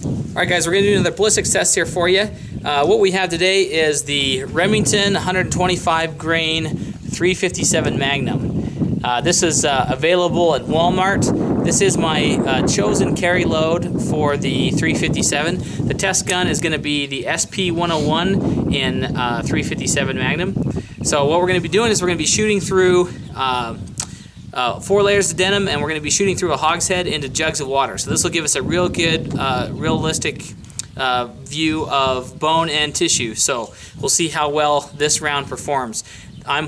Alright guys, we're going to do another ballistics test here for you. What we have today is the Remington 125 grain 357 Magnum. This is available at Walmart. This is my chosen carry load for the 357. The test gun is going to be the SP101 in 357 Magnum. So what we're going to be doing is we're going to be shooting through 4 layers of denim, and we're going to be shooting through a hogshead into jugs of water. So this will give us a real good, realistic view of bone and tissue. So we'll see how well this round performs. I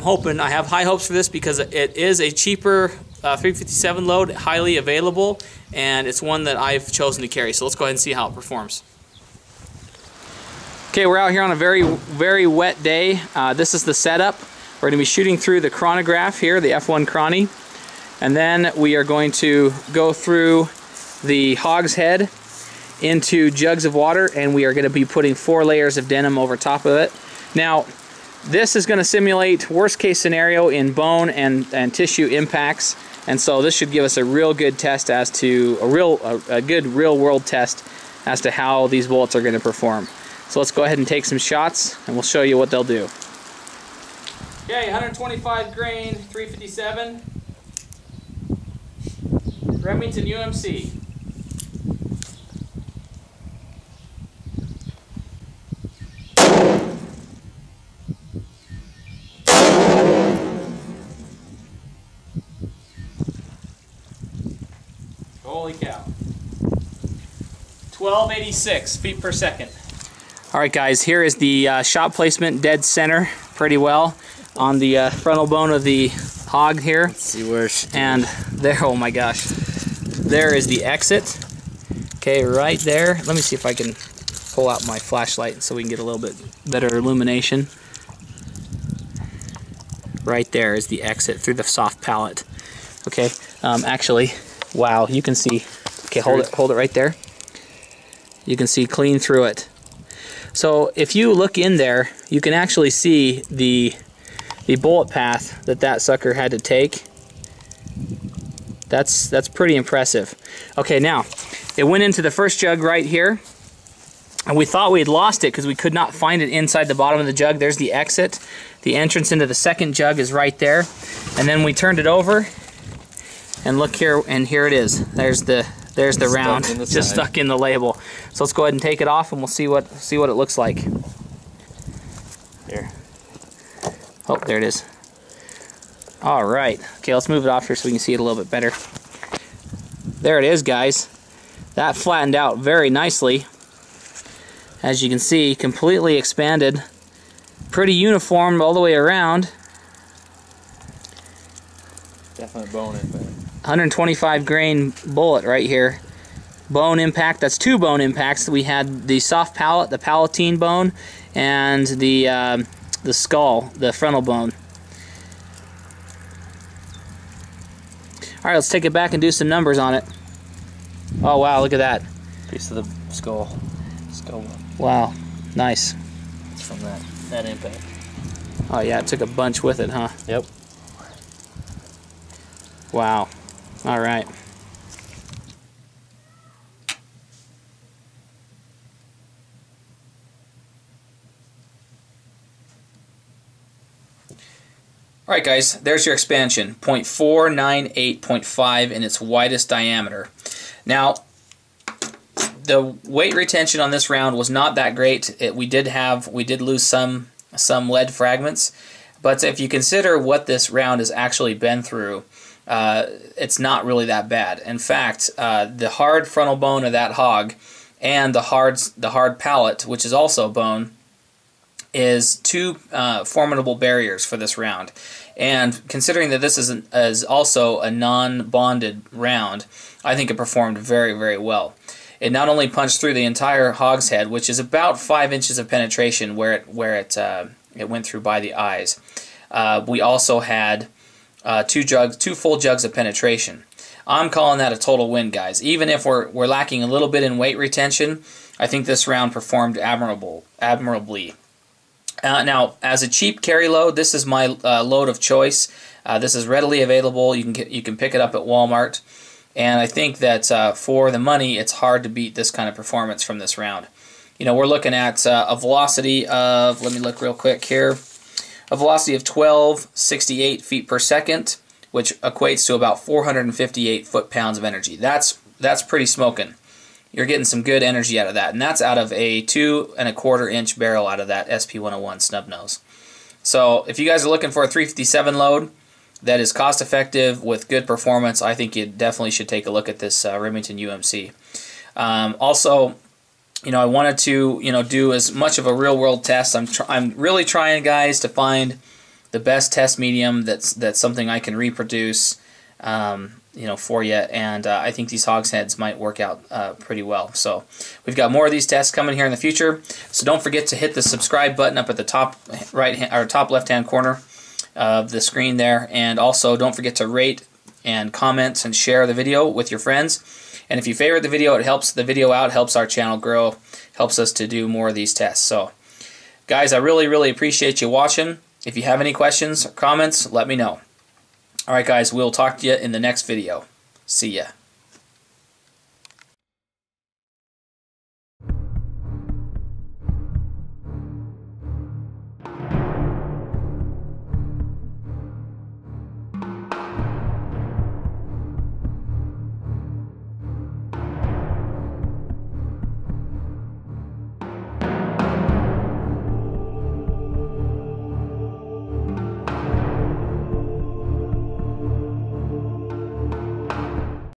have high hopes for this because it is a cheaper 357 load, highly available, and it's one that I've chosen to carry. So let's go ahead and see how it performs. Okay, we're out here on a very, very wet day. This is the setup. We're going to be shooting through the chronograph here, the F1 Chrony. And then we are going to go through the hogshead into jugs of water, and we are going to be putting 4 layers of denim over top of it. Now, this is going to simulate worst case scenario in bone and tissue impacts, and so this should give us a real good test as to a good real world test as to how these bullets are going to perform. So let's go ahead and take some shots, and we'll show you what they'll do. Okay, 125 grain 357. Remington UMC. Holy cow. 1286 feet per second. Alright guys, here is the shot placement, dead center pretty well on the frontal bone of the hog here. Let's see where she and there, oh my gosh, there is the exit. Okay, right there. Let me see if I can pull out my flashlight so we can get a little bit better illumination. Right there is the exit through the soft palate. Okay, actually, wow, you can see. Okay, hold it right there. You can see clean through it. So if you look in there, you can actually see the bullet path that sucker had to take. That's pretty impressive. Okay, now it went into the first jug right here, and we thought we had lost it because we could not find it inside the bottom of the jug. There's the exit. The entrance into the second jug is right there, and then we turned it over, and look here, and here it is. There's the round just stuck in the label. So let's go ahead and take it off, and we'll see what it looks like. There. Oh, there it is. All right. Okay, let's move it off here so we can see it a little bit better. There it is, guys. That flattened out very nicely. As you can see, completely expanded. Pretty uniform all the way around. Definitely bone impact. 125 grain bullet right here. Bone impact. That's 2 bone impacts. We had the soft palate, the palatine bone, and the skull, the frontal bone. Alright, let's take it back and do some numbers on it. Oh wow, look at that. Piece of the skull bone. Wow, nice. It's from that impact. Oh yeah, it took a bunch with it, huh? Yep. Wow. Alright. Alright guys, there's your expansion, 0.498.5 in its widest diameter. Now, the weight retention on this round was not that great. We did lose some lead fragments, but if you consider what this round has actually been through, it's not really that bad. In fact, the hard frontal bone of that hog and the hard palate, which is also bone, is 2 formidable barriers for this round. And considering that this is also a non-bonded round, I think it performed very, very well. It not only punched through the entire hogshead, which is about 5 inches of penetration where it went through by the eyes. We also had 2 full jugs of penetration. I'm calling that a total win, guys. Even if we're lacking a little bit in weight retention, I think this round performed admirably. Now, as a cheap carry load, this is my load of choice. This is readily available. You can pick it up at Walmart. And I think that for the money, it's hard to beat this kind of performance from this round. You know, we're looking at a velocity of, let me look real quick here, a velocity of 1268 feet per second, which equates to about 458 foot-pounds of energy. That's pretty smoking. You're getting some good energy out of that, and that's out of a 2 1/4 inch barrel out of that SP101 snub nose. So if you guys are looking for a 357 load that is cost effective with good performance, I think you definitely should take a look at this Remington UMC. Also, you know, I wanted to, you know, do as much of a real world test. I'm really trying, guys, to find the best test medium that's something I can reproduce, you know, for you, and I think these hogsheads might work out pretty well. So we've got more of these tests coming here in the future. So don't forget to hit the subscribe button up at the top top left hand corner of the screen there, and also don't forget to rate and comment and share the video with your friends. And if you favorite the video, it helps the video out, helps our channel grow, helps us to do more of these tests. So guys, I really appreciate you watching. If you have any questions or comments, let me know. Alright guys, we'll talk to you in the next video. See ya.